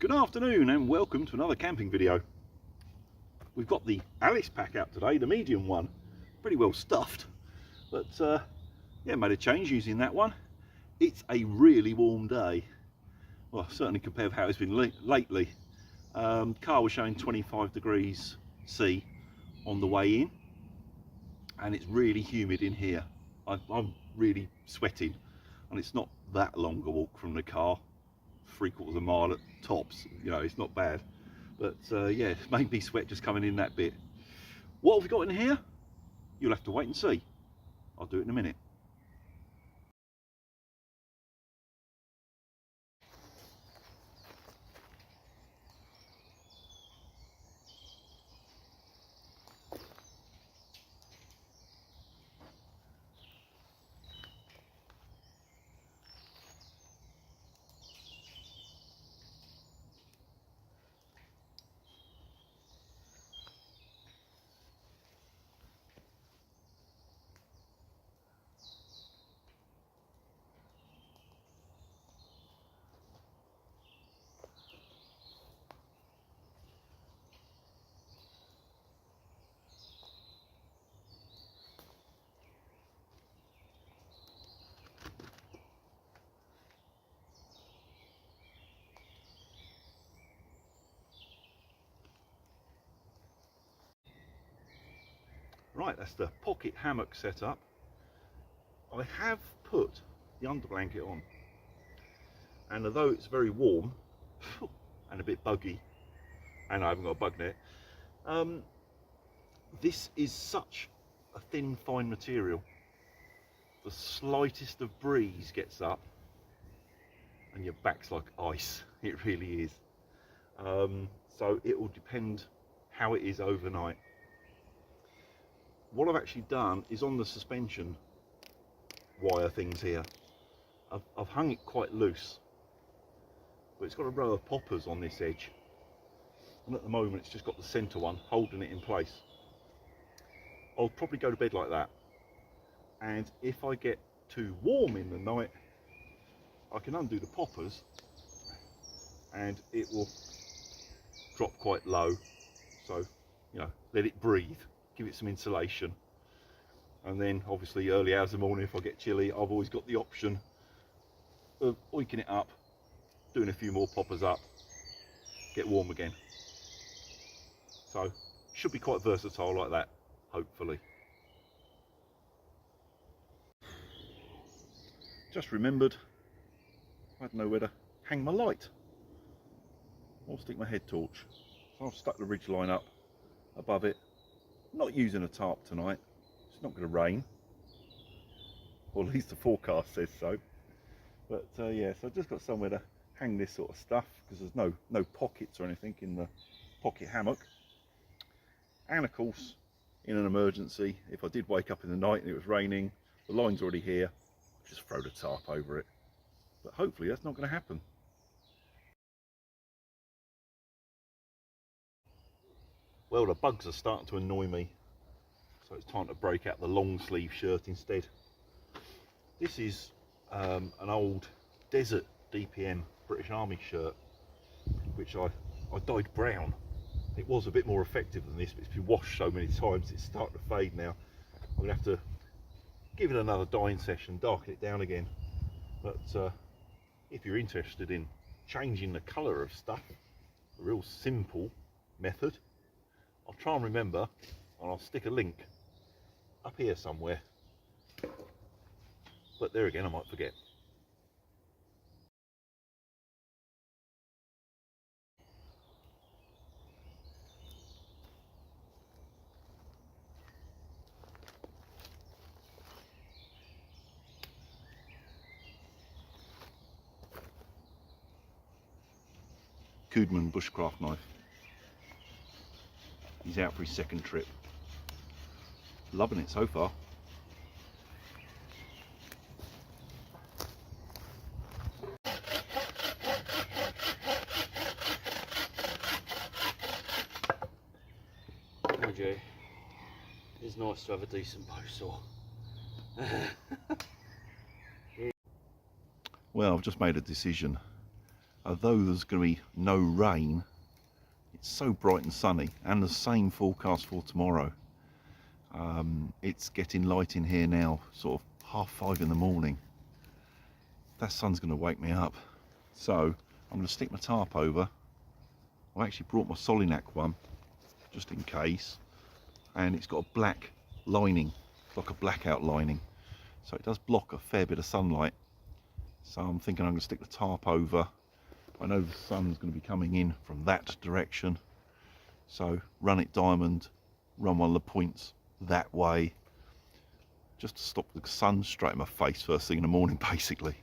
Good afternoon and welcome to another camping video. We've got the Alice pack out today, the medium one. Pretty well stuffed, but yeah, made a change using that one. It's a really warm day. Well, certainly compared to how it's been lately. Car was showing 25 degrees C on the way in, and it's really humid in here. I'm really sweating, and it's not that long a walk from the car. 3/4 of a mile at tops, you know, it's not bad, but yeah, it's made me sweat just coming in that bit. What have we got in here? You'll have to wait and see. I'll do it in a minute. Right, that's the pocket hammock setup. I have put the under blanket on, and although it's very warm and a bit buggy, and I haven't got a bug net, this is such a thin, fine material. The slightest of breeze gets up and your back's like ice. It really is. So it will depend how it is overnight. What I've actually done is on the suspension wire things here, I've hung it quite loose, but it's got a row of poppers on this edge, and at the moment it's just got the center one holding it in place. I'll probably go to bed like that, and if I get too warm in the night, I can undo the poppers and it will drop quite low, so you know, let it breathe, give it some insulation. And then obviously early hours of the morning, if I get chilly, I've always got the option of oiking it up, doing a few more poppers up, get warm again. So should be quite versatile like that, hopefully. Just remembered I had nowhere to hang my light or stick my head torch, so I've stuck the ridge line up above it. Not using a tarp tonight, it's not going to rain, or at least the forecast says so. But yeah, so I've just got somewhere to hang this sort of stuff, because there's no pockets or anything in the pocket hammock. And of course, in an emergency, if I did wake up in the night and it was raining, the line's already here, just throw the tarp over it. But hopefully that's not going to happen. Well, the bugs are starting to annoy me, so it's time to break out the long sleeve shirt instead. This is an old Desert DPM British Army shirt, which I dyed brown. It was a bit more effective than this, but it's been washed so many times it's starting to fade now. I'm going to have to give it another dyeing session, darken it down again. But if you're interested in changing the colour of stuff, a real simple method, I'll try and remember, and I'll stick a link up here somewhere. But there again, I might forget. Koodman bushcraft knife. He's out for his second trip. Loving it so far. Oh Joe, it's nice to have a decent bow saw. Well, I've just made a decision. although there's going to be no rain, it's so bright and sunny, and the same forecast for tomorrow. It's getting light in here now, sort of 5:30 in the morning. That sun's going to wake me up. So I'm going to stick my tarp over. I actually brought my Solinac one, just in case, and it's got a black lining, like a blackout lining, so it does block a fair bit of sunlight. So I'm thinking I'm going to stick the tarp over. I know the sun's going to be coming in from that direction, so run it diamond, run one of the points that way, just to stop the sun straight in my face first thing in the morning, basically.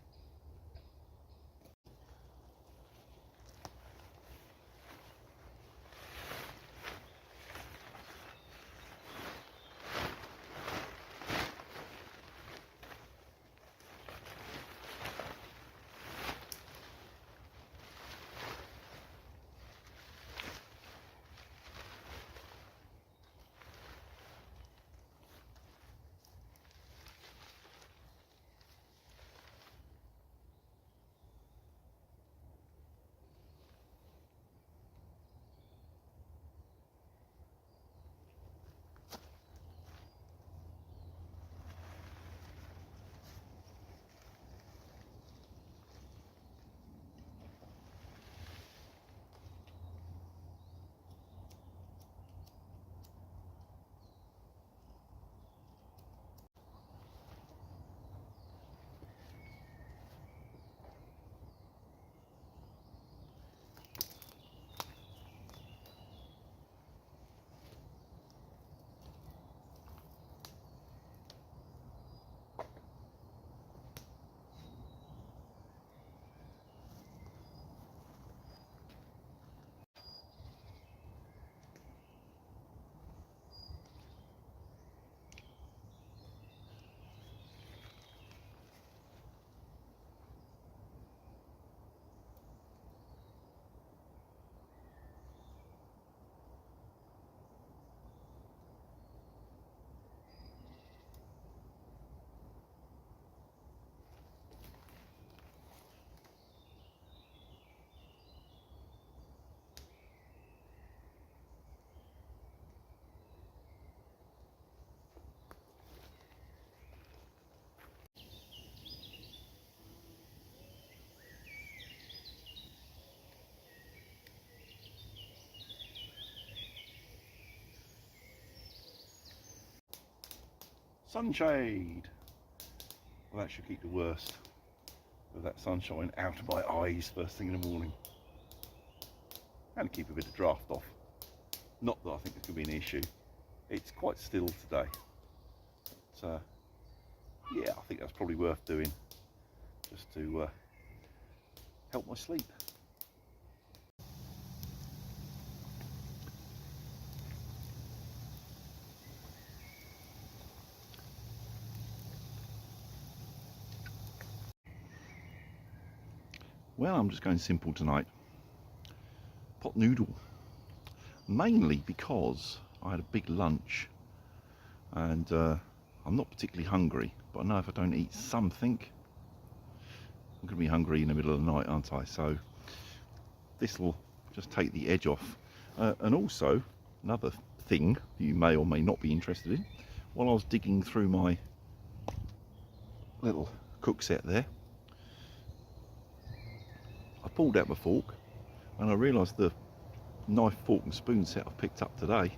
Sunshade. Well, that should keep the worst of that sunshine out of my eyes first thing in the morning, and keep a bit of draft off. Not that I think it's going to be an issue. It's quite still today, but yeah, I think that's probably worth doing, just to help my sleep. Well, I'm just going simple tonight. Pot noodle. Mainly because I had a big lunch and I'm not particularly hungry, but I know if I don't eat something, I'm going to be hungry in the middle of the night, aren't I? So this will just take the edge off. And also, another thing that you may or may not be interested in, while I was digging through my little cook set there, I pulled out my fork and I realised the knife, fork and spoon set I've picked up today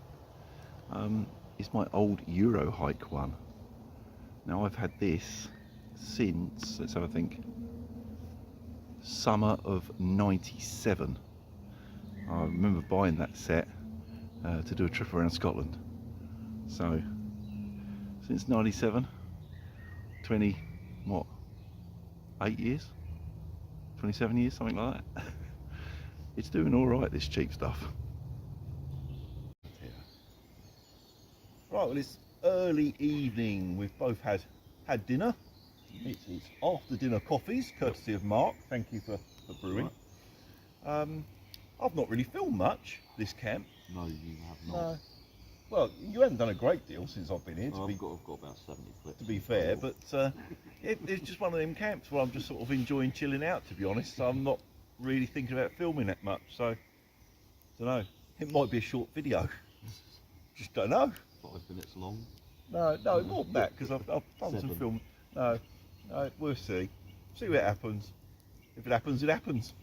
is my old Euro hike one. Now I've had this since, let's have a think, summer of '97. I remember buying that set to do a trip around Scotland. So since '97, 20, what, 8 years? 27 years, something like that. It's doing all right, this cheap stuff. Yeah. Right, well, it's early evening. We've both had dinner. It's after dinner coffees, courtesy of Mark. Thank you for brewing. Right. I've not really filmed much this camp. No, you have not. No. Well, you haven't done a great deal since I've been here. I've got about 70 clips. To be fair, but it's just one of them camps where I'm just sort of enjoying chilling out. To be honest, I'm not really thinking about filming that much, so don't know. It might be a short video. Just don't know. 5 minutes long. No, more than that, because I've done some 7. film. No, we'll see. See what happens. If it happens, it happens.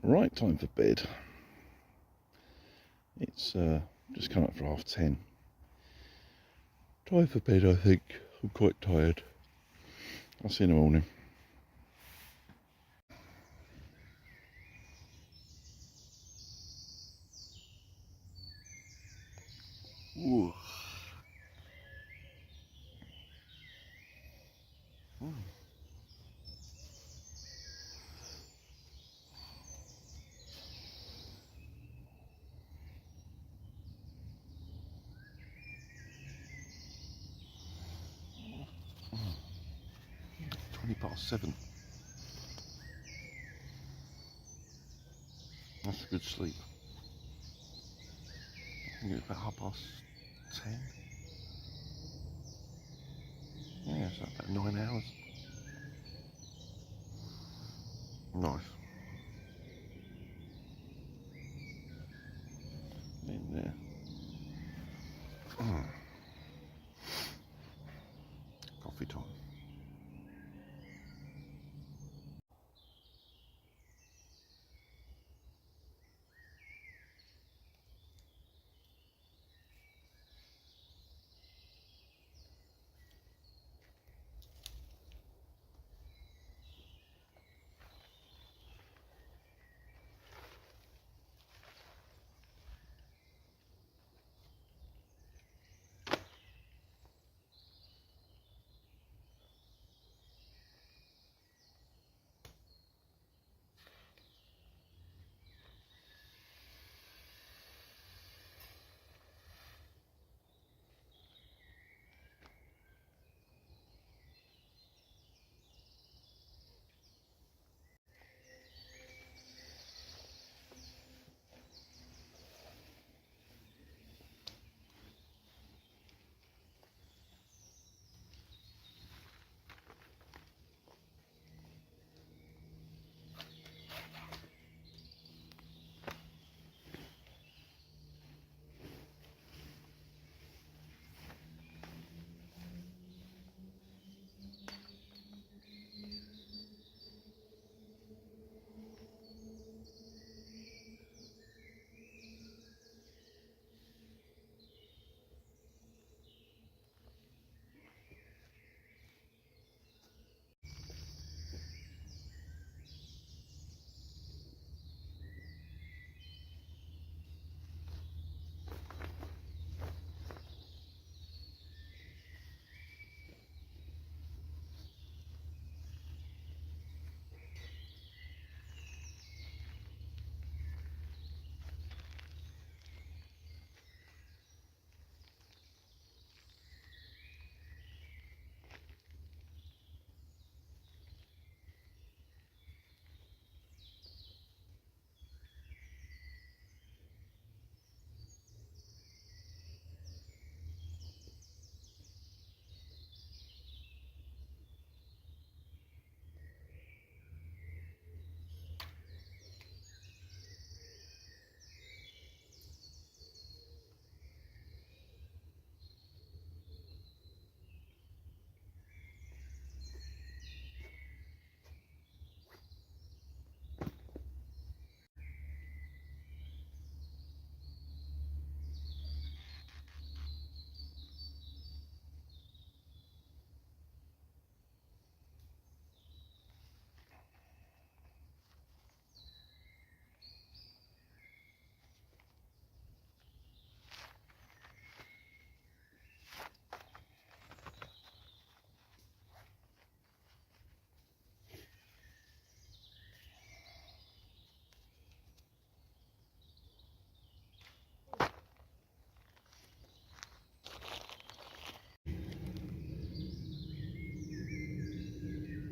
Right, time for bed. It's just come up for 10:30. Time for bed, I think. I'm quite tired. I'll see you in the morning. Ooh. Mm. Mm. 7:20. That's a good sleep. I think it's about 10:30. Yeah, so about 9 hours. Nice. In there. Mm. Coffee time.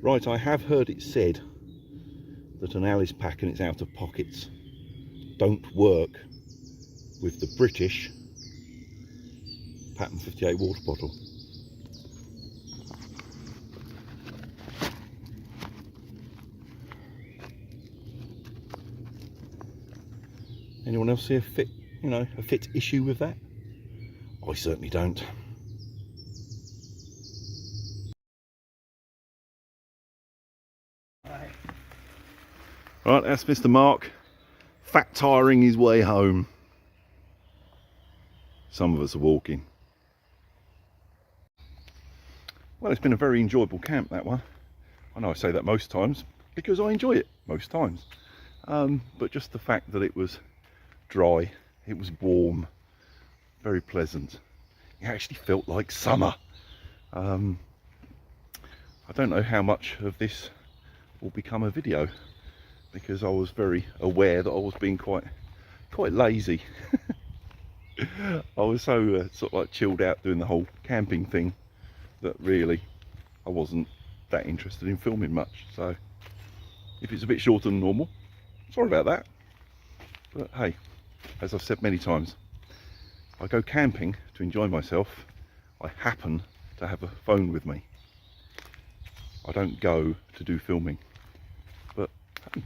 Right, I have heard it said that an Alice pack and its out of pockets don't work with the British Pattern 58 water bottle. Anyone else see a fit, a fit issue with that? I certainly don't. Right, that's Mr. Mark fat tiring his way home. Some of us are walking. Well, it's been a very enjoyable camp, that one. I know I say that most times because I enjoy it most times. But just the fact that it was dry, it was warm, very pleasant. It actually felt like summer. I don't know how much of this will become a video because I was very aware that I was being quite lazy. I was so sort of like chilled out doing the whole camping thing that really I wasn't that interested in filming much. So if it's a bit shorter than normal, sorry about that. But hey, as I've said many times, I go camping to enjoy myself. I happen to have a phone with me. I don't go to do filming. But hey,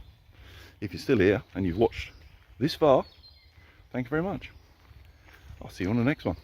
if you're still here and you've watched this far, thank you very much. I'll see you on the next one.